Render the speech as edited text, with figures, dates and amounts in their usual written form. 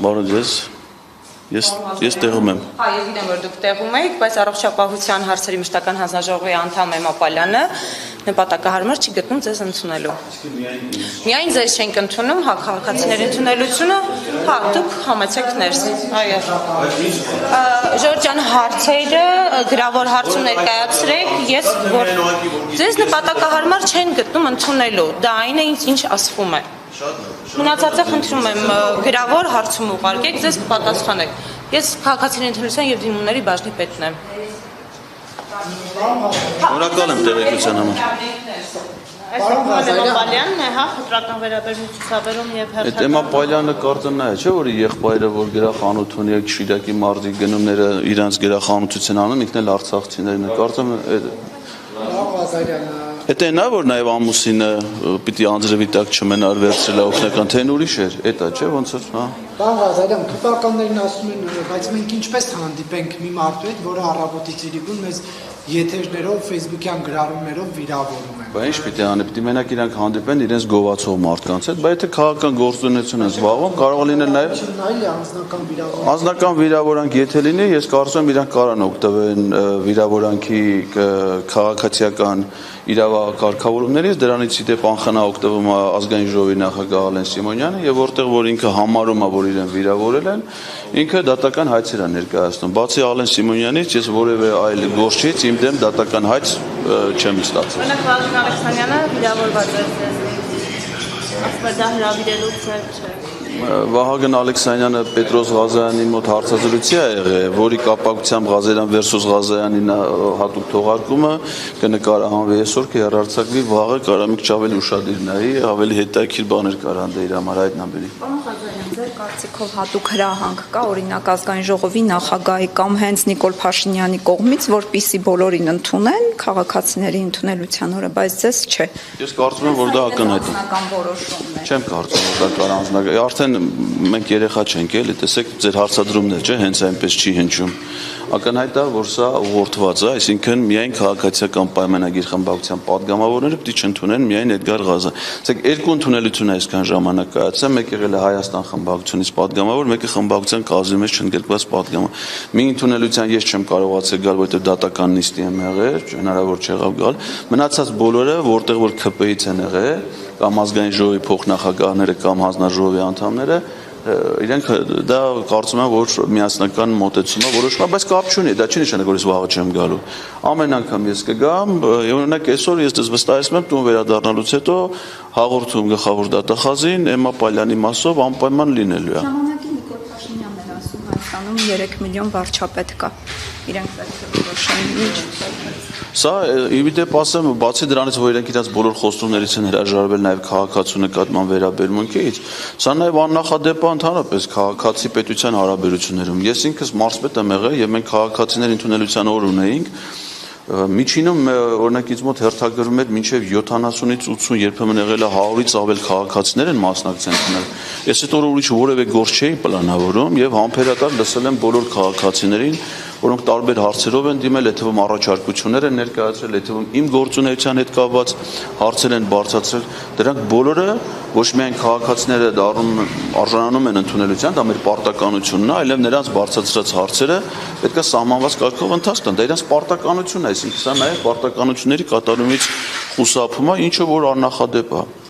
Բարև ձեզ։ Ես տեղում եմ։ Հա, ես գիտեմ, որ դուք տեղում եք, բայց առողջապահության հարցերի մշտական հանձնաժողովի անդամ Էմմա Պալյանը նպատակահարմար չի գտնում ձեզ ընդունելու։ Միայն ձեզ չենք ընդունում, հա, քաղաքացիների ընդունելությունը, հա, դուք համեցեք ներս։ Այո։ Ժորժ ջան, հարցերը գրավոր հարցում ներկայացրեք, ես որ ձեզ նպատակահարմար չեն գտնում ընդունելու։ Դա այն է, ինչ ասվում է։ Մնացածը խնդրում եմ գրավոր հարցում ուղարկեք, ձեզ պատասխանեք։ Ես քաղաքացիների ընդունելության եւ դիմումների բաժնի պետն եմ։ Շնորհակալ եմ տեղեկության համար։ Այս Էմմա Պալյանն է, հա, խտրական վերաբերմունք ցուցաբերում եւ Այդ Էմմա Պալյանը կարծեմ նա է, չէ՞ որ եղբայրը որ գրախանութ ունի, Շիրակի մարզի գնումները իրանց գրախանութից են անում, ինքն էլ արցախցիներն է, կարծեմ Հետո նա որ նաև ամուսինը պիտի անձրևի տակ չմնար վերցրել օգնական թե ուրիշ էր, էտա չէ ոնց որ, հա։ Պարոն Ղազարյան, քրտականներն ասում են, բայց մենք ինչպես հանդիպենք մի մարդու հետ, որը առավոտից իրիկուն մեզ եթերներով, Facebook-յան գրառումներով վիրավորում են։ Բա ինչ պիտի անի, պիտի մենակ իրանք հանդիպեն իրենց գովացող մարդկանց հետ, բայց եթե քաղաքական գործունեություն են զբաղվում, կարող է լինել նաև անձնական վիրավորանք, եթե լինի, ես կարծում եմ իրանք կարան օգտվեն վիրավորանքի քաղաքացիական իրավակարգավորումներից, դրանից ի դեպ անխնա օգտվում է ազգային ժողովի նախագահ Ալեն Սիմոնյանը եւ որտեղ որ ինքը համարում է, որ իրեն վիրավորել են, ինքը դատական հայցեր է ներկայացնում։ Բացի Ալեն Սիմոնյանից ես որևէ այլ գործչից իմ դեմ դատական հայց չեմ ստացել։ Օրինակ Վահագն Ալեքսանյանը վիրավորված է ասում է դա հրավիրելու ձեր չէ։ Վահագն Ալեքսանյանը Պետրոս Ղազարյանի մոտ հարցազրույցի է եղել, որի կապակցությամբ Ղազարյան versus Ղազարյանի հատուկ թողարկումը կնկարահանվի այսօր կհեռարձակվի վաղը կարամիք չավել ուշադիր նայի, ավելի հետաքրքիր բաներ կարան դե իր համար այդ նամբերի։ Պարոն Ղազարյան, ձեր կարծիքով հատուկ հրահանգ կա օրինակ ազգային ժողովի նախագահի կամ հենց Նիկոլ Փաշինյանի կողմից, որպիսի բոլորին ընդունեն քաղաքացիների ընդունելության օրը, բայց ձեզ չէ։ Ես կարծում եմ, որ դա ակնհայտ է։ Չեմ կարծում, որ դա կարող անձնական արդեն մենք երեխա չենք էլի, տեսեք ձեր հարցադրումն է, չէ, հենց այնպես չի հնչում։ Ակնհայտ է, որ սա ուղղորդված է, այսինքն միայն քաղաքացիական պայմանագիր խմբակցության падգամավորները պիտի չընդունեն միայն Էդգար Ղազարյան։ Տեսեք, երկու ընդունելություն է այսքան ժամանակ կայացել, մեկը եղել է Հայաստան խմբակցությունից падգամավոր, մեկը խմբակցության կազմի մեջ չընդգրկված падգամավոր։ Մի ընդունելության ես չեմ կարողացել գալ, որովհետև դատական նիստի եմ եղել, հնարավոր չեղավ գալ։ Մնացած բոլորը, որտեղ որ ԿՊ-ից են եղել, կամ ազգային ժողովի փոխնախագահները կամ հանձնաժողովի անդամները իրենք դա կարծում եմ որ միասնական մոտեցումը որոշվում է, բայց կապ չունի, դա չի նշանակում որ ես վաղը չեմ գալու։ Ամեն անգամ ես կգամ, օրինակ այսօր ես դες վստահեցնում եմ տուն վերադառնալուց հետո հաղորդում գլխավոր դատախազին Էմմա Պալյանի մասով անպայման լինելու է։ Ժամանակի Նիկոլ Փաշինյանն էր ասում Հայաստանում 3 միլիոն վարչապետ կա։ Իրենք պետք է որոշեն Սա ի դեպ ասեմ, բացի դրանից, որ իրենք իրաց բոլոր խոստումներից են հրաժարվել նաև քաղաքացու նկատմամբ վերաբերմունքից, սա նաև աննախադեպ է ընդհանրապես քաղաքացի պետության հարաբերություններում։ Ես ինքս մարզպետ եմ եղել եւ մենք քաղաքացիների ընդունելության օր ունեինք։ Միջինում օրինակից մոտ հերթագրում էր մինչև 70-ից 80, երբեմն եղել է 100-ից ավել քաղաքացիներ են մասնակցել ընդունել։ Ես այդ օրը ուրիշ որևէ գործ չէի պլանավորում եւ համբերատար լսել եմ բոլոր քաղաքացիներին, որոնք տարբեր հարցերով են դիմել, այդ թվում առաջարկություններ են ներկայացրել, այդ թվում իմ գործունեության հետ կապված հարցեր են բարձրացրել։ Դրանք բոլորը ոչ միայն քաղաքացիները արժանանում են ընդունելության, դա մեր պարտականությունն է, այլև նրանց բարձրացրած հարցերը պետք է սահմանված կարգով ընթացք տան։ Դա իրենց պարտականությունն է, այսինքն սա նաև պարտականությունների կատարումից խուսափում է, ինչը որ աննախադեպ է։